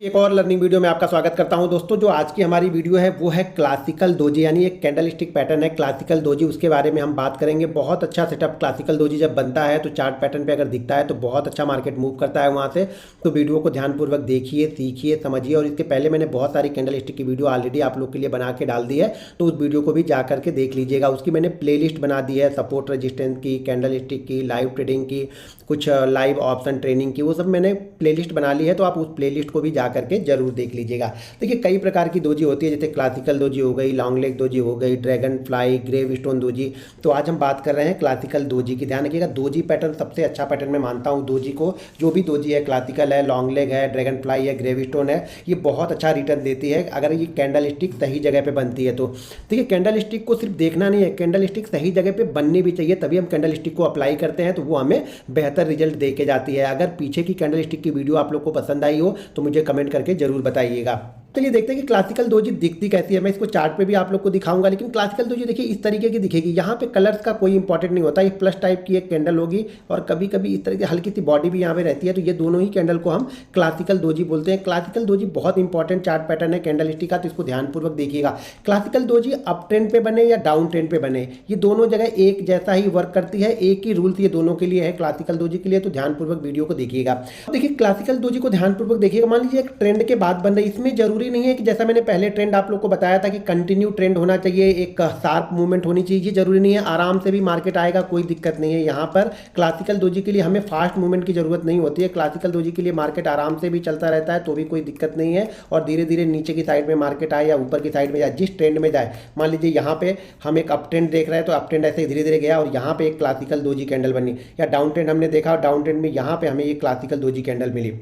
एक और learning video में आपका स्वागत करता हूं दोस्तों। जो आज की हमारी वीडियो है वो है क्लासिकल दोजी, यानी एक कैंडल स्टिक पैटर्न है क्लासिकल दोजी, उसके बारे में हम बात करेंगे। बहुत अच्छा सेटअप क्लासिकल दोजी जब बनता है तो चार्ट पैटर्न पे अगर दिखता है तो बहुत अच्छा मार्केट मूव करता है वहां से। तो वीडियो को ध्यानपूर्वक देखिए, सीखिए, समझिए। और इसके पहले मैंने बहुत सारी कैंडल स्टिक की वीडियो ऑलरेडी आप लोग के लिए बना के डाल दी है, तो उस वीडियो को भी जा करके देख लीजिएगा। उसकी मैंने प्ले बना दी है, सपोर्ट रजिस्टेंस की, कैंडल स्टिक की, लाइव ट्रेडिंग की, कुछ लाइव ऑप्शन ट्रेनिंग की, वो सब मैंने प्लेलिस्ट बना ली है। तो आप उस प्लेलिस्ट को भी जा करके जरूर देख लीजिएगा। देखिए कई प्रकार की दोजी होती है, जैसे क्लासिकल दोजी हो गई, लॉन्ग लेग दोजी हो गई, dragonfly, gravestone doji. तो आज हम बात कर रहे हैं क्लासिकल दोजी की। ध्यान रखिएगा, दोजी पैटर्न सबसे अच्छा पैटर्न मैं मानता हूँ। दोजी को जो भी दोजी है, क्लासिकल है, लॉन्ग लेग है, ड्रैगन फ्लाई है, ग्रेव स्टोन है, ये बहुत अच्छा रिटर्न देती है अगर ये कैंडल स्टिक सही जगह पे बनती है। तो देखिए कैंडल स्टिक को सिर्फ देखना नहीं है, कैंडल स्टिक सही जगह पे बननी भी चाहिए, तभी हम कैंडल स्टिक को अप्लाई करते हैं तो वो हमें बेहतर रिजल्ट दे के जाती है। अगर पीछे की कैंडल स्टिक की वीडियो आप लोग को पसंद आई हो तो मुझे कमेंट करके जरूर बताइएगा। चलिए देखते हैं कि क्लासिकल दोजी दिखती कैसी है। मैं इसको चार्ट पे भी आप लोग को दिखाऊंगा, लेकिन क्लासिकल दोजी देखिए इस तरीके की दिखेगी। यहाँ पे कलर्स का कोई इंपॉर्टेंट नहीं होता, ये प्लस टाइप की एक कैंडल होगी और कभी कभी इस तरह की हल्की सी बॉडी भी यहाँ पे रहती है। तो ये दोनों ही कैंडल को हम क्लासिकल दोजी बोलते हैं। क्लासिकल दोजी बहुत इंपॉर्टेंट चार्ट पैटर्न है कैंडल स्टिक का, तो इसको ध्यानपूर्वक देखिएगा। क्लासिकल दोजी अप ट्रेंड पे बने या डाउन ट्रेंड पे बने, ये दोनों जगह एक जैसा ही वर्क करती है। एक ही रूल्स ये दोनों के लिए है क्लासिकल दोजी के लिए, तो ध्यानपूर्वक वीडियो को देखिएगा। देखिए क्लासिकल दोजी को ध्यानपूर्वक देखिएगा। मान लीजिए एक ट्रेंड के बाद बन रही, इसमें जरूरी नहीं है कि जैसा मैंने पहले ट्रेंड आप लोग को बताया था कि कंटिन्यू ट्रेंड होना चाहिए, एक शार्प मूवमेंट होनी चाहिए, ये जरूरी नहीं है। आराम से भी मार्केट आएगा, कोई दिक्कत नहीं है। यहाँ पर क्लासिकल दोजी के लिए हमें फास्ट मूवमेंट की जरूरत नहीं होती है। क्लासिकल दोजी के लिए मार्केट आराम से भी चलता रहता है तो भी कोई दिक्कत नहीं है। और धीरे धीरे नीचे की साइड में मार्केट आए या ऊपर की साइड में जाए, जिस ट्रेंड में जाए। मान लीजिए यहाँ पे हम एक अप ट्रेंड देख रहे हैं तो अप ट्रेंड ऐसे धीरे धीरे गया और यहाँ पे एक क्लासिकल दोजी कैंडल बनी, या डाउन ट्रेंड हमने देखा और डाउन ट्रेंड में यहाँ पे हमें ये क्लासिकल दोजी कैंडल मिली।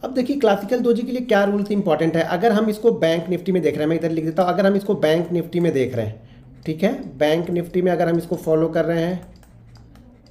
अब देखिए क्लासिकल दोजी के लिए क्या रूल्स इंपॉर्टेंट है। अगर हम इसको बैंक निफ्टी में देख रहे हैं, मैं इधर लिख देता हूँ, अगर हम इसको बैंक निफ्टी में देख रहे हैं, ठीक है, बैंक निफ्टी में अगर हम इसको फॉलो कर रहे हैं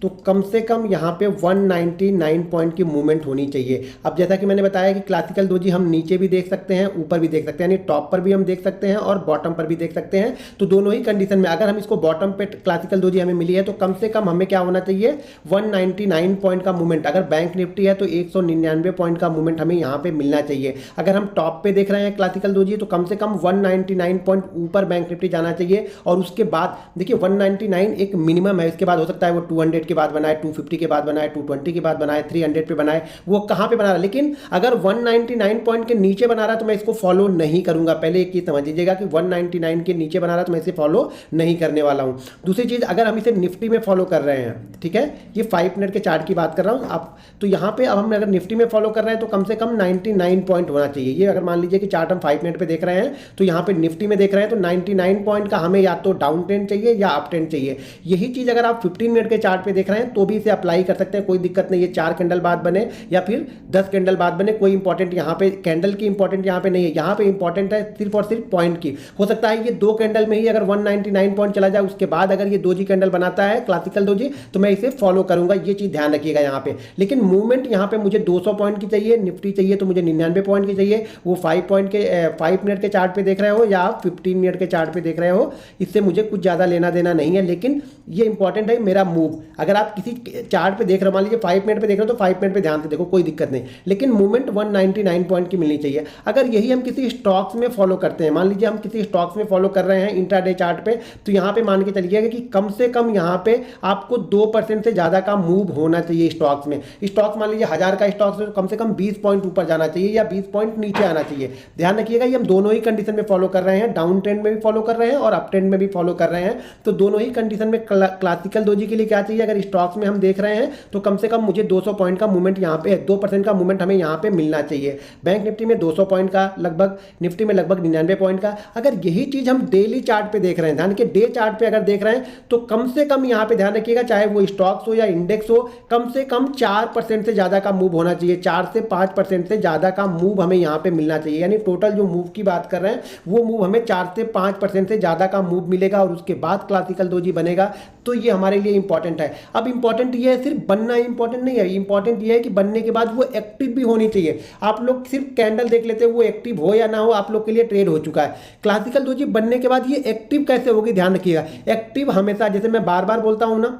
तो कम से कम यहाँ पे 199 पॉइंट की मूवमेंट होनी चाहिए। अब जैसा कि मैंने बताया कि क्लासिकल दोजी हम नीचे भी देख सकते हैं, ऊपर भी देख सकते हैं, यानी टॉप पर भी हम देख सकते हैं और बॉटम पर भी देख सकते हैं। तो दोनों ही कंडीशन में अगर हम इसको बॉटम पे क्लासिकल दोजी हमें मिली है तो कम से कम हमें क्या होना चाहिए, 199 पॉइंट का मूवमेंट। अगर बैंक निफ्टी है तो 199 पॉइंट का मूवमेंट हमें यहाँ पे मिलना चाहिए। अगर हम टॉप पे देख रहे हैं क्लासिकल दोजी तो कम से कम 199 पॉइंट ऊपर बैंक निफ्टी जाना चाहिए। और उसके बाद देखिए 199 एक मिनिमम है, इसके बाद हो सकता है वो 200 के बाद बनाए, 250 के बाद बनाए, 220 के बाद बनाए, 300 पे बनाए, वो कहां पे बना रहा है। लेकिन अगर 199 पॉइंट के नीचे बना रहा है तो मैं इसको फॉलो नहीं करूंगा। पहले एक चीज समझ लीजिएगा कि 199 के नीचे बना रहा है तो मैं इसे फॉलो नहीं करने वाला हूं। दूसरी चीज, अगर हम इसे निफ्टी में फॉलो कर रहे हैं, ठीक है, ये 5 मिनट के चार्ट की बात कर रहा हूं आप, तो यहां पे अब हम अगर निफ्टी में फॉलो कर रहे हैं तो कम से कम 99 पॉइंट होना चाहिए। ये अगर मान लीजिए कि चार्ट हम 5 मिनट पे देख रहे हैं तो यहां पे निफ्टी में देख रहे हैं तो 99 पॉइंट का हमें या तो डाउन ट्रेंड चाहिए या अप ट्रेंड चाहिए। यही चीज अगर आप 15 मिनट के चार्ट पे देख रहे हैं तो भी इसे अप्लाई कर सकते हैं, कोई दिक्कत नहीं है। 4 कैंडल बाद बने या फिर 10 कैंडल बाद बने, कोई इंपॉर्टेंट यहाँ पे कैंडल की इंपॉर्टेंट यहाँ पे नहीं है। यहाँ पे इंपॉर्टेंट है सिर्फ और सिर्फ पॉइंट की। हो सकता है ये 2 कैंडल में ही अगर 199 पॉइंट चला जाए, उसके बाद अगर ये दोजी कैंडल बनाता है क्लासिकल दोजी तो मैं इसे फॉलो करूंगा। ये चीज ध्यान रखिएगा यहाँ पे। लेकिन मूवमेंट यहाँ पे मुझे 200 पॉइंट की चाहिए, निफ्टी चाहिए तो मुझे 99 पॉइंट की चाहिए। वो 5 मिनट के चार्ट पे देख रहे हो या आप 15 मिनट के चार्ट पे देख रहे हो, इससे मुझे कुछ ज्यादा लेना देना नहीं है। लेकिन ये इंपॉर्टेंट है मेरा मूव। अगर आप किसी चार्ट पे देख रहे हो, मान लीजिए 5 मिनट पे देख रहे हो तो 5 मिनट पे ध्यान से देखो, कोई दिक्कत नहीं, लेकिन मूवमेंट 199 पॉइंट की मिलनी चाहिए। अगर यही हम किसी स्टॉक्स में फॉलो करते हैं, मान लीजिए हम किसी स्टॉक्स में फॉलो कर रहे हैं इंट्राडे चार्ट पे, तो यहाँ पे मान के चलिएगा कि कम से कम यहाँ पे आपको 2% से ज्यादा का मूव होना चाहिए स्टॉक्स में। स्टॉक्स मान लीजिए 1000 का स्टॉक्स है तो कम से कम 20 पॉइंट ऊपर जाना चाहिए या 20 पॉइंट नीचे आना चाहिए। ध्यान रखिएगा ये हम दोनों ही कंडीशन में फॉलो कर रहे हैं, डाउन ट्रेंड में भी फॉलो कर रहे हैं और अप ट्रेंड में भी फॉलो कर रहे हैं। तो दोनों ही कंडीशन में क्लासिकल दोजी के लिए क्या चाहिए, अगर स्टॉक्स में हम देख रहे हैं तो कम से कम मुझे 200 पॉइंट का मूवमेंट यहाँ पे है, 2% का मूवमेंट हमें यहाँ पे मिलना चाहिए। बैंक निफ्टी में 200 पॉइंट का लगभग, निफ्टी में लगभग 99 पॉइंट का। अगर यही चीज हम डेली चार्ट पे देख रहे हैं, ध्यान के डे चार्ट पे अगर देख रहे हैं तो कम से कम यहाँ पे ध्यान रखिएगा, चाहे वो स्टॉक्स हो या इंडेक्स हो, कम से कम 4% से ज्यादा का मूव होना चाहिए। 4 से 5% से ज्यादा का मूव हमें यहाँ पे मिलना चाहिए। यानी टोटल जो मूव की बात कर रहे हैं वो मूव हमें 4 से 5% से ज्यादा का मूव मिलेगा और उसके बाद क्लासिकल दोजी बनेगा। तो ये हमारे लिए इंपॉर्टेंट है। अब इंपॉर्टेंट ये है, सिर्फ बनना इंपॉर्टेंट नहीं है, इंपॉर्टेंट ये है कि बनने के बाद वो एक्टिव भी होनी चाहिए। आप लोग सिर्फ कैंडल देख लेते हैं, वो एक्टिव हो या ना हो आप लोग के लिए ट्रेड हो चुका है। क्लासिकल दोजी बनने के बाद ये एक्टिव कैसे होगी, ध्यान रखिएगा। एक्टिव हमेशा, जैसे मैं बार बार बोलता हूं ना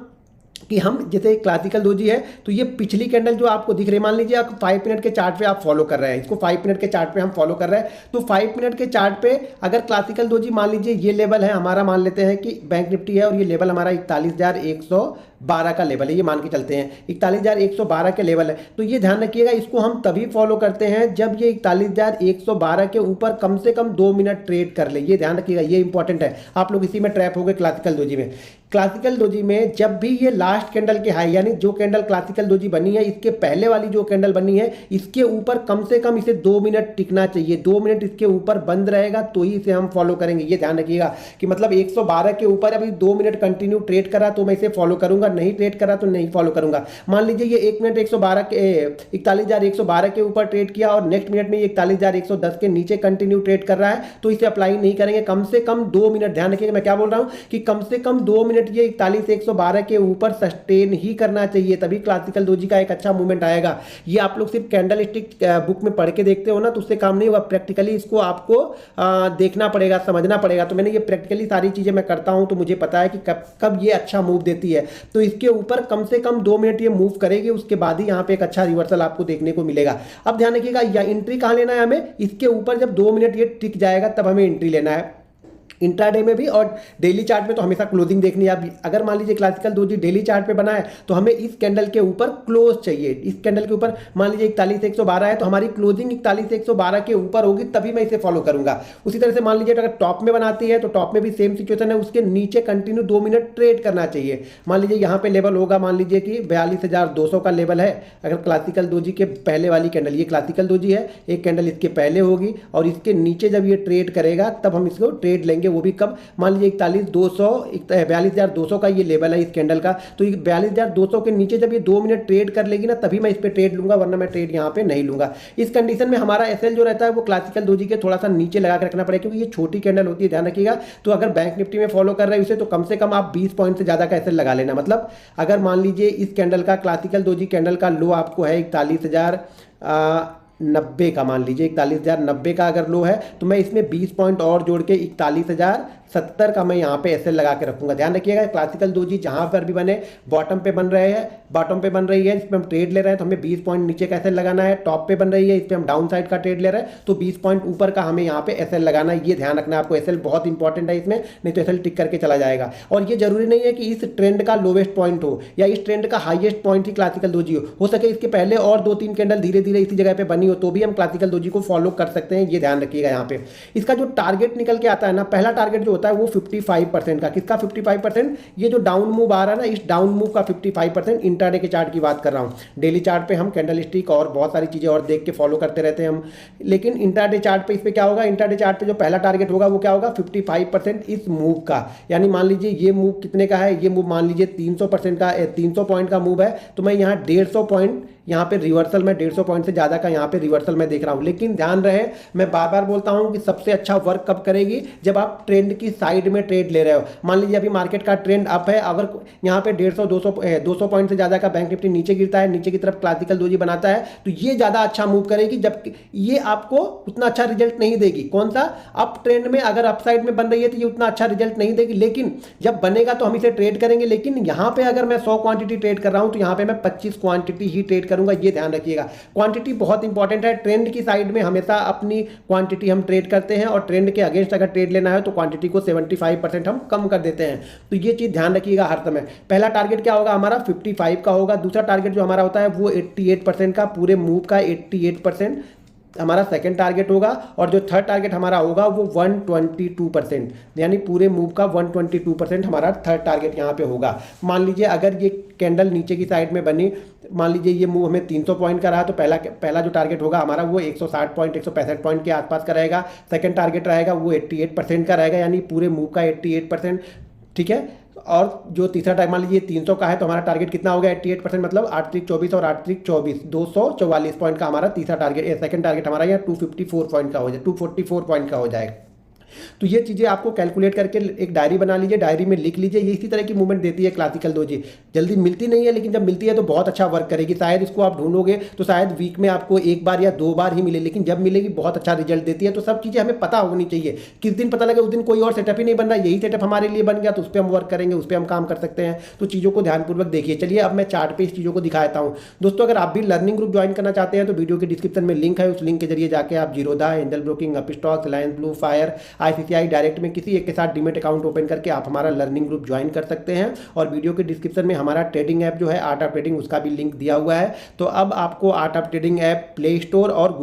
कि हम जैसे क्लासिकल डोजी है तो ये पिछली कैंडल जो आपको दिख रही है, मान लीजिए आप 5 मिनट के चार्ट पे आप फॉलो कर रहे हैं, इसको 5 मिनट के चार्ट पे हम फॉलो कर रहे हैं, तो 5 मिनट के चार्ट पे अगर क्लासिकल डोजी मान लीजिए ये लेवल है हमारा, मान लेते हैं कि बैंक निफ्टी है और ये लेवल हमारा 41,112 का लेवल है, ये मान के चलते हैं 41,112 के लेवल है, तो ये ध्यान रखिएगा इसको हम तभी फॉलो करते हैं जब ये 41,112 के ऊपर कम से कम 2 मिनट ट्रेड कर ले, ये ध्यान रखिएगा, ये इंपॉर्टेंट है। आप लोग इसी में ट्रैप हो गए क्लासिकल डोजी में। क्लासिकल डोजी में जब भी ये लास्ट कैंडल के हाई, यानी जो कैंडल क्लासिकल डोजी बनी है इसके पहले वाली जो कैंडल बनी है इसके ऊपर कम से कम इसे 2 मिनट टिकना चाहिए, 2 मिनट इसके ऊपर बंद रहेगा तो ही इसे हम फॉलो करेंगे। ये ध्यान रखिएगा कि मतलब 112 के ऊपर अभी 2 मिनट कंटिन्यू ट्रेड करा तो मैं इसे फॉलो करूंगा, नहीं ट्रेड करा तो नहीं फॉलो करूंगा। मान लीजिए ये 1 मिनट 112 के 41,112 के ऊपर ट्रेड किया और नेक्स्ट मिनट में 41,110 के नीचे कंटिन्यू ट्रेड कर रहा है तो इसे अप्लाई नहीं करेंगे, कम से कम 2 मिनट, ध्यान रखिएगा मैं क्या बोल रहा हूं कि कम से कम 2 मिनट ये 41,112 के ऊपर सस्टेन ही करना चाहिए, तभी क्लासिकल डोजी का एक अच्छा मूवमेंट आएगा। ये आप लोग सिर्फ कैंडल स्टिक बुक में पढ़ के देखते हो ना तो उससे काम नहीं होगा, प्रैक्टिकली इसको आपको देखना पड़ेगा, समझना पड़ेगा। तो मैंने ये प्रैक्टिकली सारी चीजें मैं करता हूं तो मुझे पता है कि कब कब ये अच्छा मूव देती है, तो इसके ऊपर कम से कम 2 मिनट ये मूव करेगी, उसके बाद ही यहाँ पे एक अच्छा रिवर्सल आपको देखने को मिलेगा। अब ध्यान रखिएगा या एंट्री कहाँ लेना है हमें, इसके ऊपर जब 2 मिनट ये टिक जाएगा तब हमें एंट्री लेना है, इंट्राडे में भी और डेली चार्ट में तो हमेशा क्लोजिंग देखनी है। अब अगर मान लीजिए क्लासिकल डोजी डेली चार्ट पे बना है तो हमें इस कैंडल के ऊपर क्लोज चाहिए, इस कैंडल के ऊपर मान लीजिए 41,112 है तो हमारी क्लोजिंग 41,112 के ऊपर होगी तभी मैं इसे फॉलो करूंगा। उसी तरह से मान लीजिए अगर टॉप में बनाती है तो टॉप में भी सेम सिचुएशन है, उसके नीचे कंटिन्यू 2 मिनट ट्रेड करना चाहिए। मान लीजिए यहाँ पे लेवल होगा, मान लीजिए कि 42,200 का लेवल है, अगर क्लासिकल डोजी के पहले वाली कैंडल, ये क्लासिकल डोजी है, एक कैंडल इसके पहले होगी और इसके नीचे जब ये ट्रेड करेगा तब हम इसको ट्रेड लेंगे, वो भी कब, मान लीजिए 42,200 का ये लेवल है इस कैंडल का, तो 42,200 के नीचे जब ये 2 मिनट ट्रेड कर लेगी ना तभी मैं इस पे ट्रेड लूंगा, वरना मैं ट्रेड यहाँ पे नहीं लूंगा। इस कंडीशन में हमारा एसएल जो रहता है वो क्लासिकल डोजी के थोड़ा सा नीचे लगा के रखना पड़ेगा क्योंकि ये छोटी कैंडल होती है, ध्यान रखिएगा। तो अगर बैंक निफ्टी में फॉलो कर रहे हैं उसे तो कम से कम आप 20 पॉइंट से ज्यादा का एसएल लगा लेना। मतलब अगर मान लीजिए इस कैंडल का, क्लासिकल डोजी कैंडल का लो आपको है 41,090 का, मान लीजिए 41,090 का अगर लो है तो मैं इसमें 20 पॉइंट और जोड़ के 41,070 का मैं यहाँ पे एसएल लगा के रखूंगा। ध्यान रखिएगा क्लासिकल डोजी जहां पर भी बने, बॉटम पे बन रहे हैं, बॉटम पे बन रही है, इस पर हम ट्रेड ले रहे हैं तो हमें 20 पॉइंट नीचे का एसएल लगाना है, टॉप पे बन रही है इस पर हम डाउन साइड का ट्रेड ले रहे हैं तो 20 पॉइंट ऊपर का हमें यहाँ पे एसएल लगाना है। ये ध्यान रखना है आपको, एसएल बहुत इंपॉर्टेंट है इसमें, नहीं तो एसएल टिक करके चला जाएगा। और ये जरूरी नहीं है कि इस ट्रेंड का लोवेस्ट पॉइंट हो या इस ट्रेंड का हाईएस्ट पॉइंट ही क्लासिकल डोजी हो सके इसके पहले और 2-3 कैंडल धीरे धीरे इसी जगह पे बनी हो तो भी हम क्लासिकल डोजी को फॉलो कर सकते हैं। ये ध्यान रखिएगा यहाँ पे। इसका जो टारगेट निकल के आता है ना, पहला टारगेट जो होता है वो 55% का, किसका 55%, ये जो डाउन मूव आ रहा है ना इस डाउन मूव का 55%। इंट्राडे के चार्ट की बात कर रहा हूँ, डेली चार्ट पे हम कैंडल स्टिक और बहुत सारी चीजें और देख के फॉलो करते रहते हैं हम, लेकिन इंट्राडे चार्ट पे इस पे क्या होगा, इंट्राडे चार्ट पे जो पहला टारगेट होगा वो क्या होगा 55% इस मूव का। यानी मान लीजिए ये मूव कितने का है, ये मूव मान लीजिए 300% का, 300 पॉइंट का मूव है तो मैं यहाँ 150 पॉइंट यहाँ पे रिवर्सल में 150 पॉइंट से ज़्यादा का यहाँ पे रिवर्सल में देख रहा हूँ। लेकिन ध्यान रहे, मैं बार बार बोलता हूँ कि सबसे अच्छा वर्क कब करेगी, जब आप ट्रेंड की साइड में ट्रेड ले रहे हो। मान लीजिए अभी मार्केट का ट्रेंड अप है, अगर यहाँ पे 150-200 पॉइंट से ज़्यादा का बैंक निफ्टी नीचे गिरता है, नीचे की तरफ क्लासिकल डोजी बनाता है तो ये ज़्यादा अच्छा मूव करेगी, जबकि ये आपको उतना अच्छा रिजल्ट नहीं देगी। कौन सा, अप ट्रेंड में अगर अप साइड में बन रही है तो ये उतना अच्छा रिजल्ट नहीं देगी, लेकिन जब बनेगा तो हम इसे ट्रेड करेंगे। लेकिन यहाँ पे अगर मैं 100 क्वांटिटी ट्रेड कर रहा हूँ तो यहाँ पे मैं 25 क्वांटिटी ही ट्रेड करूंगा। ये ध्यान रखिएगा, क्वांटिटी बहुत इंपॉर्टेंट है। ट्रेंड की साइड में हमेशा अपनी क्वांटिटी हम ट्रेड करते हैं और ट्रेंड के अगेंस्ट अगर ट्रेड लेना है तो क्वांटिटी को 75% हम कम कर देते हैं। तो ये चीज ध्यान रखिएगा हर समय। पहला टारगेट क्या होगा हमारा 55 का होगा, दूसरा टारगेट जो हमारा होता है वो 88% का, पूरे मूव का 88% हमारा सेकंड टारगेट होगा, और जो थर्ड टारगेट हमारा होगा वो 122%, यानी पूरे मूव का 122% हमारा थर्ड टारगेट यहाँ पे होगा। मान लीजिए अगर ये कैंडल नीचे की साइड में बनी, मान लीजिए ये मूव हमें 300 पॉइंट का रहा तो पहला जो टारगेट होगा हमारा वो 160 पॉइंट 165 पॉइंट के आसपास का रहेगा। सेकंड टारगेट रहेगा वो 88% का रहेगा, यानी पूरे मूव का 88%, ठीक है। और जो तीसरा टाइम मान लीजिए 300 का है तो हमारा टारगेट कितना हो गया 88%, मतलब 8 त्रिक 24 और 8 त्रिक 24, 244 पॉइंट का हमारा तीसरा टारगेट, सेकंड टारगेट हमारा यहाँ 254 पॉइंट का हो जाए, 244 पॉइंट का हो जाएगा। तो ये चीज़ें आपको कैलकुलेट करके एक डायरी बना लीजिए, डायरी में लिख लीजिए। ये इसी तरह की मूवमेंट देती है क्लासिकल डोजी। जल्दी मिलती नहीं है, लेकिन जब मिलती है तो बहुत अच्छा वर्क करेगी। शायद इसको आप ढूंढोगे तो शायद वीक में आपको एक बार या 2 बार ही मिले, लेकिन जब मिलेगी बहुत अच्छा रिजल्ट देती है। तो सब चीज़ें हमें पता होनी चाहिए। किस दिन पता लगे उस दिन कोई और सेटअप ही नहीं बन रहा, यही सेटअप हमारे लिए बन गया तो उस पर हम वर्क करेंगे, उस पर हम काम कर सकते हैं। तो चीज़ों को ध्यानपूर्वक देखिए। चलिए अब मैं चार्ट पे इस चीज़ों को दिखाता हूँ। दोस्तों अगर आप भी लर्निंग ग्रुप ज्वाइन करना चाहते हैं तो वीडियो के डिस्क्रिप्शन में लिंक है, उस लिंक के जरिए जाके आप Zerodha, angel broking, Upstox, Reliance blue, fire, ICICI direct में किसी एक के साथ डीमेट अकाउंट ओपन करके आप हमारा लर्निंग ग्रुप ज्वाइन कर सकते हैं। और वीडियो के डिस्क्रिप्शन में हमारा ट्रेडिंग ऐप जो है आर्ट ऑफ ट्रेडिंग, उसका भी लिंक दिया हुआ है। तो अब आपको art of trading app play store और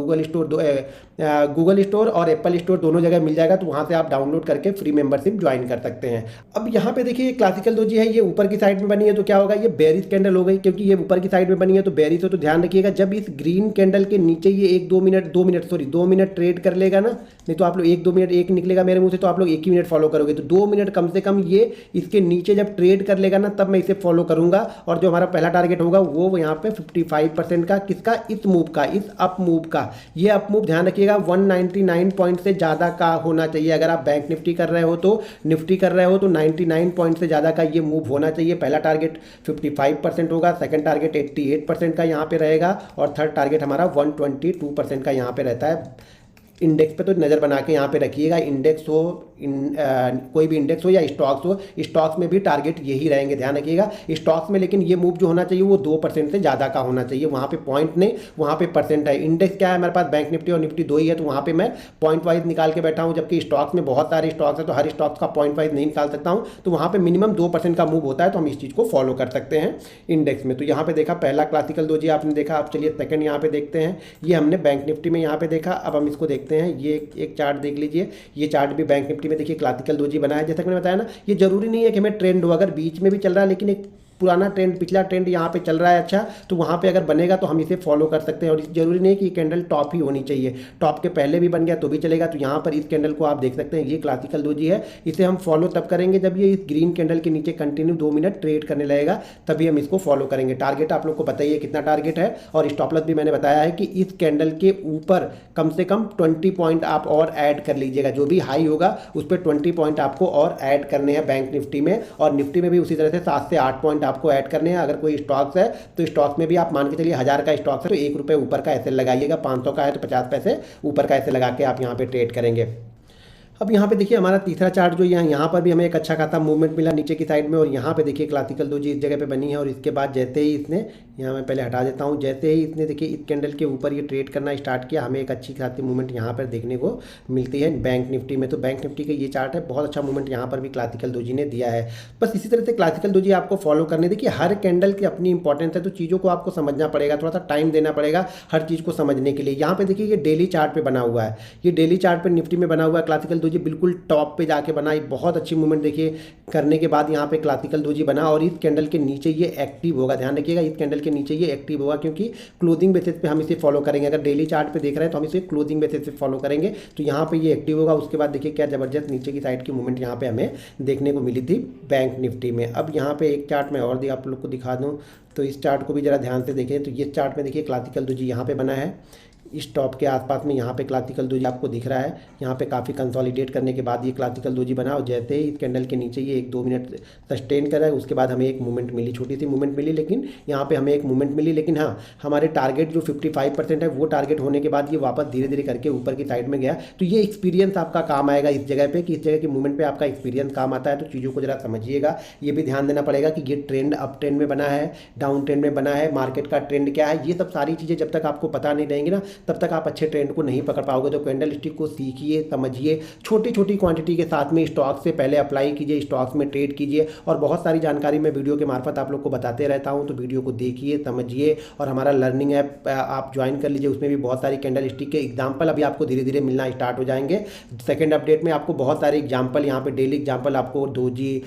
गूगल स्टोर और एप्पल स्टोर दोनों जगह मिल जाएगा। तो वहाँ से आप डाउनलोड करके फ्री मेंबरशिप ज्वाइन कर सकते हैं। अब यहाँ पे देखिए क्लासिकल डोजी है, ये ऊपर की साइड में बनी है तो क्या होगा, ये बेरिश कैंडल हो गई, क्योंकि ये ऊपर की साइड में बनी है तो बेरिश हो। तो ध्यान रखिएगा जब इस ग्रीन कैंडल के नीचे ये 2 मिनट ट्रेड कर लेगा ना, नहीं तो आप लोग 1-2 मिनट एक निकलेगा मेरे मुंह से तो आप लोग 1 ही मिनट फॉलो करोगे। तो 2 मिनट कम से कम ये इसके नीचे जब ट्रेड कर लेगा ना, तब मैं इसे फॉलो करूंगा। और जो हमारा पहला टारगेट होगा वो यहाँ पे 55% का, किसका, इस मूव का, इस अप मूव का। ये अप मूव ध्यान रखिएगा 199 पॉइंट से ज़्यादा का होना चाहिए। अगर आप बैंक निफ्टी कर रहे हो तो, निफ्टी कर रहे हो तो 99 पॉइंट से ज़्यादा का ये मूव होना चाहिए। पहला टारगेट 55% होगा, सेकंड टारगेट 88% का यहाँ पे रहेगा, और थर्ड टारगेट हमारा 122% का यहाँ पे रहता है। इंडेक्स पे तो नज़र बना के यहाँ पे रखिएगा। इंडेक्स हो, कोई भी इंडेक्स हो या स्टॉक्स हो, स्टॉक्स में भी टारगेट यही रहेंगे, ध्यान रखिएगा। स्टॉक्स में लेकिन ये मूव जो होना चाहिए वो 2% से ज़्यादा का होना चाहिए। वहाँ पे पॉइंट नहीं, वहाँ पे परसेंट है। इंडेक्स क्या है हमारे पास, बैंक निफ्टी और निफ्टी 2 ही है, तो वहाँ पे मैं पॉइंट वाइज निकाल के बैठा हूँ। जबकि स्टॉक्स में बहुत सारे स्टॉक्स है तो हर स्टॉक्स का पॉइंट वाइज नहीं निकाल सकता हूँ। तो वहाँ पे मिनिमम 2% का मूव होता है, तो हम इस चीज़ को फॉलो कर सकते हैं इंडेक्स में। तो यहाँ पे देखा पहला क्लासिकल डोजी आपने देखा। अब चलिए सेकंड यहाँ पे देखते हैं। ये हमने बैंक निफ्टी में यहाँ पे देखा। अब हम इसको देखते हैं। ये एक चार्ट देख लीजिए। ये चार्ट भी बैंक निफ्टी में देखिए क्लासिकल डोजी बना है। जैसा कि मैंने बताया ना, ये जरूरी नहीं है कि हमें ट्रेंड हो, अगर बीच में भी चल रहा है लेकिन एक पुराना ट्रेंड, पिछला ट्रेंड यहाँ पे चल रहा है अच्छा, तो वहाँ पे अगर बनेगा तो हम इसे फॉलो कर सकते हैं। और जरूरी नहीं कि ये कैंडल टॉप ही होनी चाहिए, टॉप के पहले भी बन गया तो भी चलेगा। तो यहाँ पर इस कैंडल को आप देख सकते हैं, ये क्लासिकल डोजी है। इसे हम फॉलो तब करेंगे जब ये इस ग्रीन कैंडल के नीचे कंटिन्यू 2 मिनट ट्रेड करने लगेगा, तभी हम इसको फॉलो करेंगे। टारगेट आप लोग को बताइए कितना टारगेट है, और स्टॉप लॉस भी मैंने बताया है कि इस कैंडल के ऊपर कम से कम 20 पॉइंट आप और ऐड कर लीजिएगा। जो भी हाई होगा उस पर 20 पॉइंट आपको और ऐड करने हैं बैंक निफ्टी में, और निफ्टी में भी उसी तरह से 7 से 8 पॉइंट आपको ऐड करने हैं। अगर कोई स्टॉक्स है तो स्टॉक्स में भी आप मान के चलिए 1000 का स्टॉक्स है तो ₹1 ऊपर का ऐसे लगाइएगा, 500 का है तो 50 पैसे ऊपर का ऐसे लगा के आप यहाँ पे ट्रेड करेंगे। अब यहाँ पे देखिए हमारा तीसरा चार्ट जो यहाँ पर भी हमें एक अच्छा खासा मूवमेंट मिला नीचे की साइड में, और यहाँ पे देखिए क्लासिकल डोजी इस जगह पे बनी है। और इसके बाद जैसे ही इसने, यहाँ मैं पहले हटा देता हूँ, जैसे ही इसने देखिए इस कैंडल के ऊपर ये ट्रेड करना स्टार्ट किया, हमें एक अच्छी खासी मूवमेंट यहाँ पर देखने को मिलती है बैंक निफ्टी में। तो बैंक निफ्टी का ये चार्ट है, बहुत अच्छा मूवमेंट यहाँ पर भी क्लासिकल डोजी ने दिया है। बस इसी तरह से क्लासिकल डोजी आपको फॉलो करने, देखिए हर कैंडल की अपनी इंपॉर्टेंस है, तो चीज़ों को आपको समझना पड़ेगा, थोड़ा सा टाइम देना पड़ेगा हर चीज़ को समझने के लिए। यहाँ पे देखिए ये डेली चार्ट पे बना हुआ है, ये डेली चार्ट पे निफ्टी में बना हुआ है क्लासिकल डोजी, बिल्कुल टॉप पे जाके बना। बहुत अच्छी मूवमेंट देखिए करने के बाद यहाँ पे क्लासिकल डोजी बना, और इस कैंडल के नीचे ये एक्टिव होगा। ध्यान रखिएगा इस कैंडल के नीचे ये एक्टिव होगा, क्योंकि क्लोजिंग बेसिस पे हम इसे फॉलो करेंगे। अगर डेली चार्ट पे देख रहे हैं तो हम इसे क्लोजिंग बेसिस पे फॉलो करेंगे। तो यहाँ पे ये एक्टिव होगा। उसके बाद देखिए क्या जबरदस्त नीचे की साइड की मूवमेंट यहाँ पे हमें देखने को मिली थी बैंक निफ्टी में। अब यहाँ पे एक चार्ट मैं और आप लोग को दिखा दूँ, तो इस चार्ट को भी जरा ध्यान से देखें। तो ये चार्ट में देखिए क्लासिकल डोजी यहाँ पे बना है, इस टॉप के आसपास में यहाँ पे क्लासिकल डोजी आपको दिख रहा है। यहाँ पे काफ़ी कंसोलिडेट करने के बाद ये क्लासिकल डोजी बना, और जैसे ही इस कैंडल के नीचे ये 1-2 मिनट सस्टेन कर रहा है, उसके बाद हमें एक मूवमेंट मिली, छोटी सी मूवमेंट मिली, लेकिन यहाँ पे हमें एक मूवमेंट मिली। लेकिन हाँ, हमारे टारगेट जो 55% है वो टारगेट होने के बाद ये वापस धीरे धीरे करके ऊपर की साइड में गया। तो ये एक्सपीरियंस आपका काम आएगा इस जगह पर, कि इस जगह की मूवमेंट पर आपका एक्सपीरियंस काम आता है। तो चीज़ों को जरा समझिएगा, ये भी ध्यान देना पड़ेगा कि ये ट्रेंड अप ट्रेंड में बना है, डाउन ट्रेंड में बना है, मार्केट का ट्रेंड क्या है, ये सब सारी चीज़ें जब तक आपको पता नहीं रहेंगी ना, तब तक आप अच्छे ट्रेंड को नहीं पकड़ पाओगे। तो कैंडल स्टिक को सीखिए, समझिए, छोटी छोटी क्वांटिटी के साथ में स्टॉक से पहले अप्लाई कीजिए, स्टॉक्स में ट्रेड कीजिए। और बहुत सारी जानकारी मैं वीडियो के मार्फत आप लोग को बताते रहता हूं, तो वीडियो को देखिए, समझिए, और हमारा लर्निंग ऐप आप ज्वाइन कर लीजिए। उसमें भी बहुत सारी कैंडल स्टिक के एग्जाम्पल अभी आपको धीरे धीरे मिलना स्टार्ट हो जाएंगे। सेकेंड अपडेट में आपको बहुत सारे एग्जाम्पल, यहाँ पे डेली एग्जाम्पल आपको डोजी,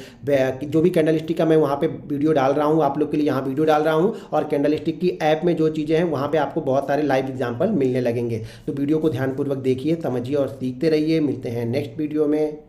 जो भी कैंडल स्टिक का मैं वहाँ पे वीडियो डाल रहा हूँ, आप लोग के लिए यहाँ वीडियो डाल रहा हूँ, और कैंडल स्टिक की ऐप में जो चीज़ें हैं वहाँ पे आपको बहुत सारे लाइव एग्जाम्पल मिलने लगेंगे। तो वीडियो को ध्यानपूर्वक देखिए, समझिए और सीखते रहिए। मिलते हैं नेक्स्ट वीडियो में।